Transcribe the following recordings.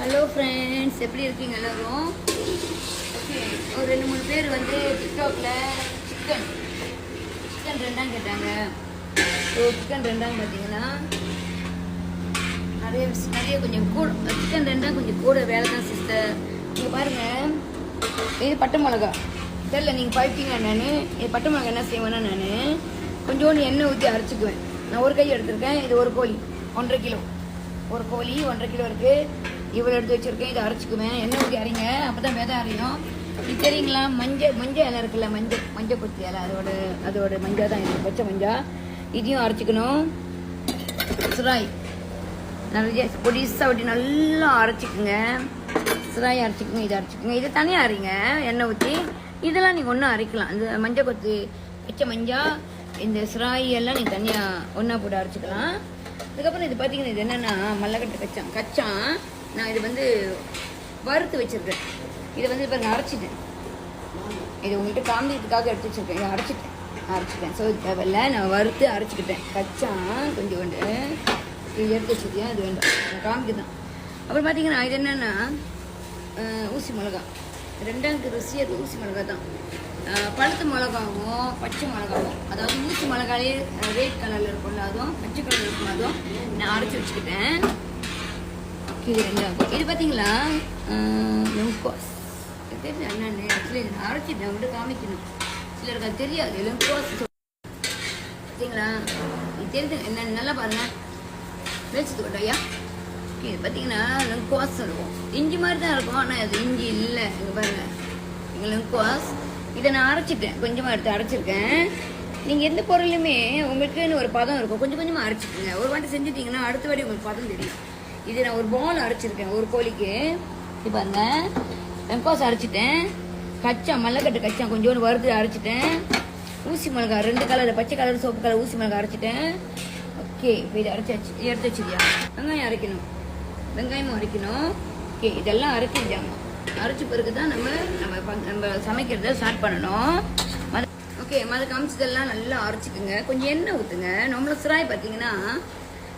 Hello friends, எப்படி இருக்கீங்க எல்லோரும்? ஓகே, ஒரு 2-3 பேர் வந்து டிக்டாக்ல சிக்கன் சிக்கன் ரெண்டாங்க கேட்டாங்க. ஸோ சிக்கன் ரெண்டாங்க பார்த்தீங்கன்னா நிறைய கொஞ்சம் கூட சிக்கன் ரெண்டாக கொஞ்சம் கூட வேலை தான் சிஸ்டர். நீங்கள் பாருங்கள், இது பட்டை மிளகா தெரியல, நீங்கள் பழுத்தீங்க. நான் இது பட்டை மிளகா என்ன செய்வேன்னா, நான் கொஞ்சோண்டு எண்ணெய் ஊற்றி அரைச்சிக்குவேன். நான் ஒரு கை எடுத்திருக்கேன். இது ஒரு கோழி 1.5 கிலோ, ஒரு கோழி 1.5 கிலோ இருக்குது. இவ்வளோ எடுத்து வச்சுருக்கேன். இதை அரைச்சிக்குவேன். எண்ணெய் ஊற்றி அரைங்க, அப்போ தான் விதை அரையும். இது தெரியுங்களா? மஞ்சள் இலை இருக்குல்ல, மஞ்சள் கொத்தி இலை, அதோட மஞ்சள் தான் இது, பச்சை மஞ்சள். இதையும் அரைச்சிக்கணும். சுராய் நிறைய பொடிசாக ஒட்டி நல்லா அரைச்சிக்குங்க. சுராய் அரைச்சிக்குங்க, இதை அரைச்சிக்குங்க. இதை தனியாக அரைங்க எண்ணெய் ஊற்றி. இதெல்லாம் நீங்கள் ஒன்றும் அரைக்கலாம். இந்த மஞ்சள் கொத்து, பச்சை மஞ்சள், இந்த சுராய் எல்லாம் நீங்கள் தனியாக ஒன்றா போட்டு அரைச்சிக்கலாம். அதுக்கப்புறம் இது பார்த்தீங்கன்னா, இது என்னென்னா மல்லக்கட்டை கச்சான். நான் இது வந்து வறுத்து வச்சுருக்கேன். இதை வந்து இப்போ நான் அரைச்சிட்டேன். இது உங்கள்கிட்ட காமிக்கிறதுக்காக எடுத்து வச்சுருக்கேன். இதை அரைச்சிட்டேன். ஸோ தேவையில்ல, நான் வறுத்து அரைச்சிக்கிட்டேன். கச்சான் கொஞ்சம் கொண்டு இது எடுத்து வச்சுருக்கேன். அது வேண்டாம், நான் காமிக்கு தான். அப்புறம் பார்த்தீங்கன்னா, இது என்னென்னா ஊசி மிளகா. ரெண்டாவது ருசி அது ஊசி மிளகா தான். பழுத்த மிளகாவும் பச்சை மிளகாவும், அதாவது ஊசி மிளகாலே ரெட் கலரில் இருக்கும்ல, அதுவும் பச்சை கலரில் இருக்கும், அதுவும் நான் அரைச்சி வச்சுக்கிட்டேன். இது ரெண்டாகும். இது பார்த்தீங்களா, லெங்கோஸ். தெரியுது என்னென்னு ஆக்சுவலி இதை நான் அரைச்சிட்டேன். அவங்கள்ட்ட காமிக்கணும். சிலருக்கு அது தெரியாது. லெங்கோஸ் பார்த்தீங்களா? இது தெரியுது என்னென்னு நல்லா பாருங்கள். வச்சுட்டு கொட்டையா. இது பார்த்தீங்கன்னா லெங்கோஸ் இருக்கும். இஞ்சி மாதிரி தான் இருக்கும், ஆனால் அது இஞ்சி இல்லை. இங்கே பாருங்கள், இங்கே லெங்கோஸ். இதை நான் அரைச்சிட்டேன். கொஞ்சமாக எடுத்து அரைச்சிருக்கேன். நீங்கள் எந்த பொருளுமே உங்களுக்குன்னு ஒரு பதம் இருக்கும். கொஞ்சம் கொஞ்சமாக அரைச்சிக்கோங்க. ஒரு வாட்டி செஞ்சுட்டிங்கன்னா அடுத்த வாட்டி உங்களுக்கு பதம் தெரியும். இது நான் ஒரு பால் அரைச்சிருக்கேன் ஒரு கோழிக்கு. இது பாருங்க, வெங்கோஸ் அரைச்சிட்டேன். கச்சா மல்லக்கட்டு கச்சா கொஞ்சோண்டு வறுத்து அரைச்சிட்டேன். ஊசி மிளகா 2 கலர், பச்சை கலர் சோப்பு கலர் ஊசி மிளகா அரைச்சிட்டேன். ஓகே, இப்போ இதை எடுத்து வச்சுக்கியா. வெங்காயம் அரைக்கணும், வெங்காயமும் அரைக்கணும். ஓகே, இதெல்லாம் அரைச்சிட்டாங்க. அரைச்ச பிறகு தான் நம்ம சமைக்கிறத ஸ்டார்ட் பண்ணணும். ஓகே, மத காமிச்சதெல்லாம் நல்லா அரைச்சிக்கோங்க. கொஞ்சம் எண்ணெய் ஊற்றுங்க. நம்மள சுராய் பார்த்தீங்கன்னா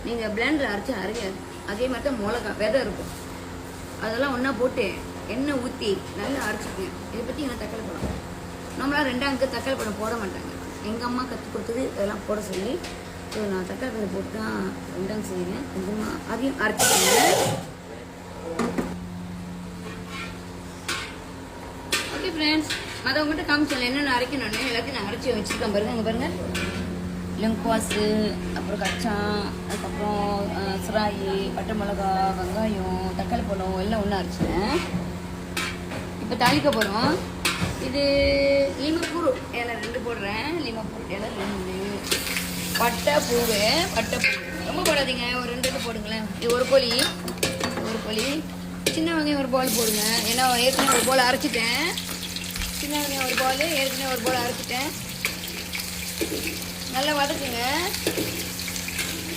நீங்கள் பிளெண்டர் அரைச்சி அரையாது. அதே மாதிரி தான் மிளகா விதை இருக்கும், அதெல்லாம் ஒன்றா போட்டு எண்ணெய் ஊற்றி நல்லா அரைச்சிக்கோங்க. இதை பற்றி என்ன தக்காளி பழம், நம்மளாம் 2 தக்காளி பழம் போட மாட்டாங்க. எங்கள் அம்மா கற்றுக் கொடுத்தது இதெல்லாம் போட சொல்லி. ஸோ நான் தக்காளி பழம் போட்டு தான் 2 செய்கிறேன். கொஞ்சமாக அதையும் அரைச்சிக்கோங்க. ஓகே ஃப்ரெண்ட்ஸ், மற்றவங்ககிட்ட காமிச்சல என்னென்ன அரைக்கணும்னு எல்லாத்தையும் நான் அரைச்சி வச்சுருக்கேன். பாருங்கள், அங்கே பாருங்கள், லெங்கோஸு, அப்புறம் கச்சான், அதுக்கப்புறம் சுராயி, பட்டை மிளகா, வெங்காயம், தக்காளி பழம் எல்லாம் ஒன்றா அரைச்சிட்டேன். இப்போ தாளிக்க போகிறோம். இது லிமப்பூர் இலை 2 போடுறேன். லிமப்பூர் இலை 2, பட்டை பூ ரொம்ப போடாதீங்க, ஒரு 2 போடுங்களேன். இது ஒரு கோழி, சின்ன வெங்காயம் ஒரு பால் போடுங்க. ஏன்னா ஏற்கனவே ஒரு பால் அரைச்சிட்டேன். சின்ன வெங்காயம் ஒரு பால், ஏற்கனவே ஒரு பால் அரைச்சிட்டேன். நல்லா வதக்குங்க.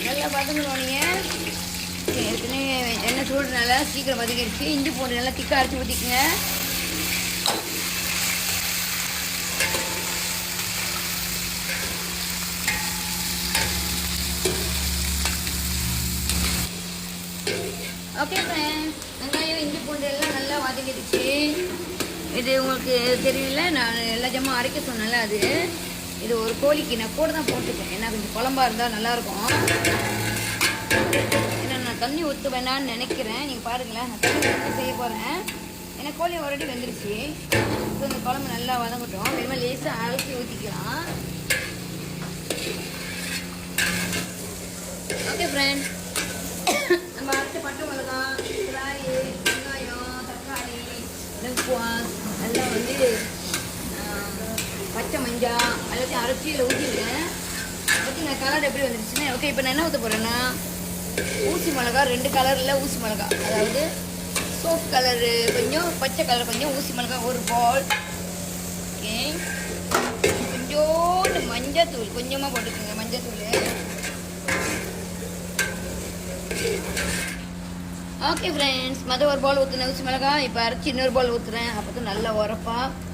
நல்லா வதங்கணும். நீங்கள் ஏற்கனவே எண்ணெய் சூடுனால சீக்கிரம் வதக்கிடுச்சு. இஞ்சி போட்டு நல்லா திக்காக அரைச்சி ஊற்றிக்குங்க. ஓகே ஃப்ரெண்ட்ஸ், வெங்காயம் இஞ்சி பூண்டு எல்லாம் நல்லா வதங்கிடுச்சு. இது உங்களுக்கு தெரியல, நான் எல்லா ஜாமும் அரைக்க சொன்னேன்ல, அது இது ஒரு கோழிக்கு நான் கூட தான் போட்டுக்கேன். ஏன்னா கொஞ்சம் குழம்பா இருந்தால் நல்லாயிருக்கும். ஏன்னா நான் தண்ணி ஊற்ற வேணான்னு நினைக்கிறேன். நீங்கள் பாருங்களேன், நான் தண்ணி ஊற்றி செய்ய போகிறேன். ஏன்னா கோழி ஆல்ரெடி வெந்துருச்சு. ஸோ இந்த குழம்பு நல்லா வதங்கட்டும். இனிமேல் லேசாக அரைச்சி ஊற்றிக்கலாம். ஓகே ஃப்ரெண்ட்ஸ், நம்ம அரைச்ச பட்டை மிளகா, சுராய், வெங்காயம், தக்காளி, லெங்கோஸ் எல்லாம் வந்து பச்சை மஞ்சள் எல்லாத்தையும் அரைச்சி இதில் ஊற்றிடுவேன். ஓகே, நான் கலர் எப்படி வந்துருச்சுன்னா, ஓகே இப்போ நான் என்ன ஊற்ற போகிறேன்னா, ஊசி மிளகா 2 கலரில் ஊசி மிளகா, அதாவது சோப் கலரு கொஞ்சம், பச்சை கலர் கொஞ்சம், ஊசி மிளகா ஒரு பால். ஓகே, கொஞ்சோண்டு மஞ்சத்தூள் கொஞ்சமாக போட்டுக்கோங்க. மஞ்சத்தூள். ஓகே ஃப்ரெண்ட்ஸ், ஒரு பால் ஊற்றுனேன் ஊசி மிளகா. இப்போ அரைச்சி இன்னொரு பால் ஊற்றுறேன். அப்போ தான் நல்லா உரப்பாக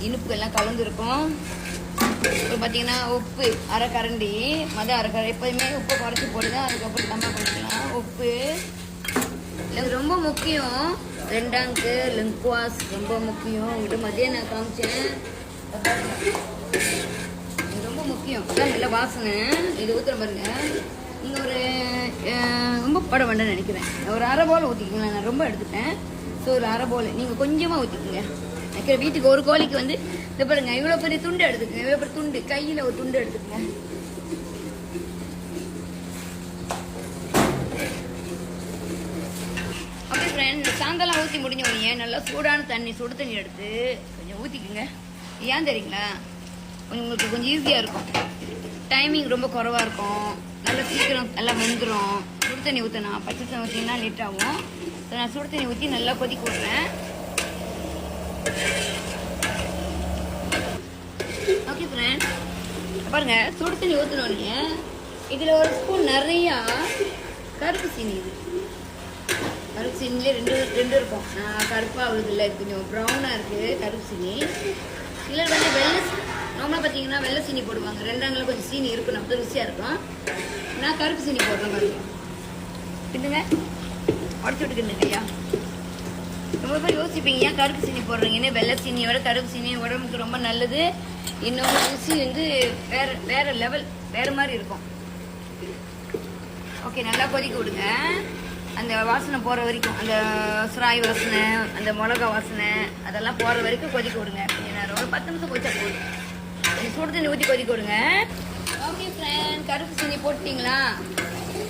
இனிப்பு எல்லாம் கலந்துருக்கும். இப்போ பார்த்தீங்கன்னா உப்பு அரை கரண்டி, எப்போதுமே உப்பை குறைச்சி போடுங்க. அதுக்கப்புறம் தம்மா பண்ணிக்கலாம். உப்பு எனக்கு ரொம்ப முக்கியம். ரெண்டாங்கு லிங்குவாஸ் ரொம்ப முக்கியம். உங்கள்கிட்ட மதியம் நான் காமிச்சேன். இது ரொம்ப முக்கியம். இதான் நல்ல வாசனை. இது ஊற்றுற பாருங்க. நீங்கள் ஒரு ரொம்ப பட வேண்டாம்னு நினைக்கிறேன். ஒரு அரை போல் ஊற்றிக்கோங்களேன். நான் ரொம்ப எடுத்துட்டேன். ஸோ ஒரு அரை போல் நீங்கள் கொஞ்சமாக ஊற்றிக்கோங்க. நினைக்கிற வீட்டுக்கு ஒரு கோழிக்கு வந்து இந்த பாருங்க இவ்வளோ பெரிய துண்டு எடுத்துக்கங்க. இவ்வளோ பெரிய துண்டு கையில் ஒரு துண்டு எடுத்துக்கங்க. ஓகே ஃப்ரெண்ட், சாயந்தரம் ஊற்றி முடிஞ்ச உடனே நல்லா சூடான தண்ணி சுடு தண்ணி எடுத்து கொஞ்சம் ஊற்றிக்குங்க. ஏன் தெரியுங்களா? உங்களுக்கு கொஞ்சம் ஈஸியாக இருக்கும். டைமிங் ரொம்ப குறவாக இருக்கும். நல்லா சீக்கிரம் நல்லா வெந்துடும். சுடு தண்ணி ஊற்றினா பச்சை தண்ணி ஊற்றினா லேட் ஆகும். ஸோ நான் சுடு தண்ணி ஊற்றி நல்லா கொதிக்க விட்றேன். ஓகே ஃப்ரெண்ட், பாருங்க சுடு தண்ணி ஊற்றினோடனே இதில் ஒரு ஸ்பூன் நிறையா கருப்பு சீனி. இது கருப்பு சீனிலே ரெண்டு இருக்கும். நான் கருப்பாக அவ்வளவு இல்லை, கொஞ்சம் ப்ரௌனாக இருக்குது கருப்பு சீனி. சிலர் வந்து வெள்ளை நார்மலாக பார்த்தீங்கன்னா வெள்ளை சீனி போடுவாங்க. ரெண்டாங்கில் கொஞ்சம் சீனி இருக்கணும், அப்போ ருசியாக இருக்கும். நான் கருப்பு சீனி போடுறேன் பாருங்க. கிண்டுங்க, உடச்சி விட்டுக்கிண்டுங்க ஐயா. ரொம்ப பேர் யோசிப்பீங்க ஏன் கருப்பு சீனி போடுறீங்கன்னு. வெள்ளை சீனியோட கருப்பு சீனி உடம்புக்கு ரொம்ப நல்லது. இன்னொரு ருசி வந்து வேற லெவல், வேறு மாதிரி இருக்கும். ஓகே, நல்லா கொதிக்க விடுங்க. அந்த வாசனை போகிற வரைக்கும், அந்த சுராய் வாசனை, அந்த மிளகா வாசனை அதெல்லாம் போகிற வரைக்கும் கொதிக்க விடுங்க. கொஞ்சம் நேரம், ஒரு 10 நிமிஷம் கொதிச்சா போதும். சுடு தண்ணி ஊற்றி கொதிக்க விடுங்க. ஓகே ஃப்ரெண்ட், கருப்பு சீனி போட்டிங்களா?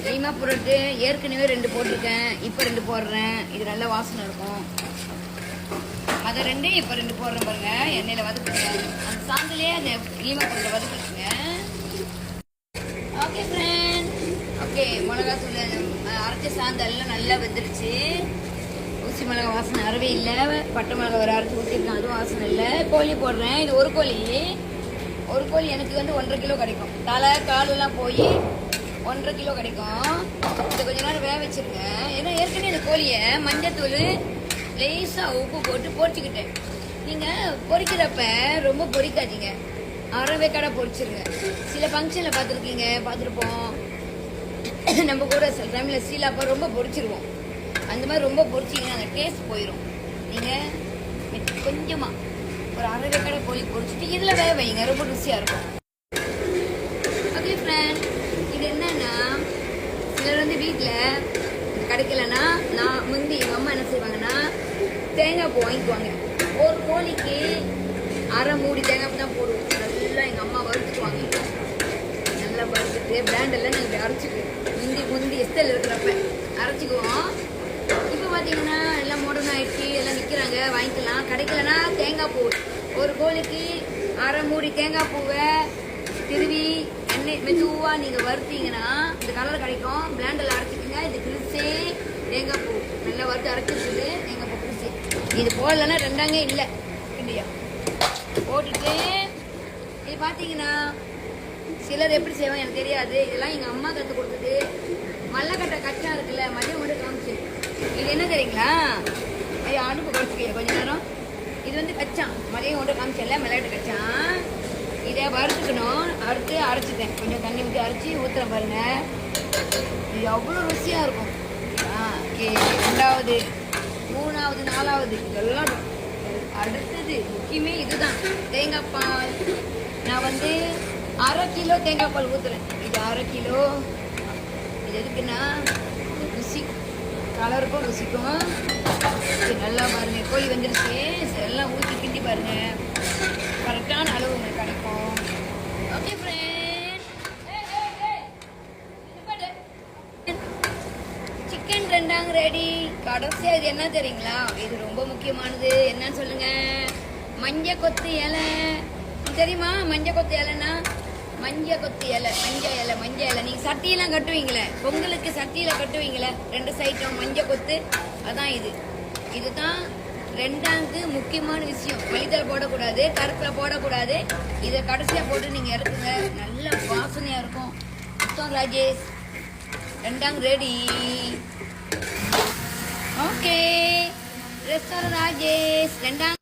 கைமா போட்டு ஏற்கனவே 2 போட்டிருக்கேன், இப்போ 2 போடுறேன். இது நல்ல வாசனை இருக்கும். அதை 2 இப்போ 2 போடுறேன் பாருங்க. எண்ணெயில் வதக்குங்க. அந்த சாந்திலே அந்த கைமா போட்டு வதக்கிடுங்க. ஓகே ஃப்ரெண்ட், ஓகே மிளகா தூள் அரைச்ச சாந்தெல்லாம் நல்லா வெந்துருச்சு. ஊசி மிளகா வாசனை அறவே இல்லை. பட்டை மிளகா ஒரு அரைச்சி ஊற்றிருக்கேன், அதுவும் வாசனை இல்லை. கோழி போடுறேன். இது ஒரு கோழி எனக்கு வந்து 1.5 கிலோ கிடைக்கும். தலை காலெல்லாம் போய் 1.5 கிலோ கிடைக்கும். இதை கொஞ்ச நேரம் வேக வச்சிருங்க. ஏன்னா ஏற்கனவே இந்த கோழியை மஞ்சத்தூள் லேசாக உப்பு போட்டு பொரிச்சுக்கிட்டேன். நீங்கள் பொரிக்கிறப்ப ரொம்ப பொரிக்காதீங்க, அரை வேக்காடாக பொரிச்சிருங்க. சில ஃபங்க்ஷனில் பார்த்துருப்போம். நம்ம கூட சில டைமில் சீலாப்பா ரொம்ப பொரிச்சிருவோம். அந்த மாதிரி ரொம்ப பொரிச்சிங்கன்னா அந்த டேஸ்ட் போயிடும். நீங்கள் கொஞ்சமாக ஒரு அரை வேக்காடை கோழி பொரிச்சிட்டு இதில் வேக வைங்க, ரொம்ப ருசியாக இருக்கும். ஓகே ஃப்ரெண்ட், இது என்னன்னா சிலர் வந்து வீட்டில் கிடைக்கலன்னா நான் முந்தி எங்கள் அம்மா என்ன செய்வாங்கன்னா தேங்காய் பூ வாங்கிக்குவாங்க. ஒரு கோழிக்கு அரை மூடி தேங்காய் பூ தான் போடுவோம். நல்லா எங்கள் அம்மா வறுத்துக்குவாங்க. நல்லா வறுத்துட்டு பிராண்டெல்லாம் நாங்கள் அரைச்சிக்குவோம். முந்தி எஸ்டல் இருக்கிறப்ப அரைச்சிக்குவோம். இப்போ பார்த்தீங்கன்னா எல்லாம் மாடர்ன் ஆயிடுச்சு, எல்லாம் விற்கிறாங்க, வாங்கிக்கலாம். கிடைக்கலன்னா தேங்காய் பூ ஒரு கோழிக்கு அரை மூடி தேங்காய் பூவை திருவி எண்ணெய் மெதுவாக நீங்கள் வறுத்தீங்கன்னா இந்த கலர் கிடைக்கும். பிளாண்டில் அரைச்சிக்கிங்க. இது கிரிசே தேங்காய் பூ நல்லா வறுத்து அரைச்சிருக்குது. தேங்காய் பூ கிரிசே இது போடலன்னா 2 இல்லை இல்லையா. போட்டுட்டு இது பார்த்தீங்கன்னா சிலர் எப்படி செய்வாங்க எனக்கு தெரியாது. இதெல்லாம் எங்கள் அம்மா கற்றுக் கொடுத்தது. மல்லக்கட்டை கச்சா இருக்குல்ல, மதியம் மட்டும் காமிச்சு. இது என்ன தெரியுங்களா? ஐயோ, அடுப்பு குறைச்சிக்க கொஞ்ச நேரம். இது வந்து கச்சான், மதியம் மட்டும் காமிச்சல மிளகாட்டு கச்சான். இதை வறுத்துக்கணும். அறுத்து அரைச்சிட்டேன். கொஞ்சம் தண்ணி ஊற்றி அரைச்சி ஊற்றுறேன் பாருங்க. இது அவ்வளோ ருசியாக இருக்கும். ஓகே, 2வது 3வது 4வது இதெல்லாம். அடுத்தது முக்கியமே இதுதான், தேங்காய் பால். நான் வந்து அரை கிலோ தேங்காய் பால் ஊற்றுறேன். இது அரை கிலோ. இது எதுக்குன்னா ருசி, கலருக்கும் ருசிக்கும். நல்லா பாருங்க, கோழி வந்துருச்சு. எல்லாம் ஊற்றி கிண்டி பாருங்க, கரெக்டான அளவு உங்களுக்கு கிடைக்கும். Okay friend, chicken 2 ready. கடைசியாக இது என்ன தெரியுங்களா? இது ரொம்ப முக்கியமானது. என்னன்னு சொல்லுங்க? மஞ்சள் கொத்து இலை தெரியுமா? மஞ்சள் கொத்து இலைன்னா மஞ்சள் கொத்து இலை, மஞ்சள் இலை. நீங்கள் சட்டியெல்லாம் கட்டுவீங்களே, பொங்கலுக்கு சட்டியில் கட்டுவீங்களே 2 சைட்டும் மஞ்சள் கொத்து. அதான் இதுதான் 2வது முக்கியமான விஷயம். மல்லித்தலை போடக்கூடாது, கருப்பில் போடக்கூடாது. இதை கடைசியாக போட்டு நீங்கள் இறக்குங்க, நல்ல வாசனையாக இருக்கும். சுத்தம் Rajesh 2 ready. Okay, restaurant Rajesh 2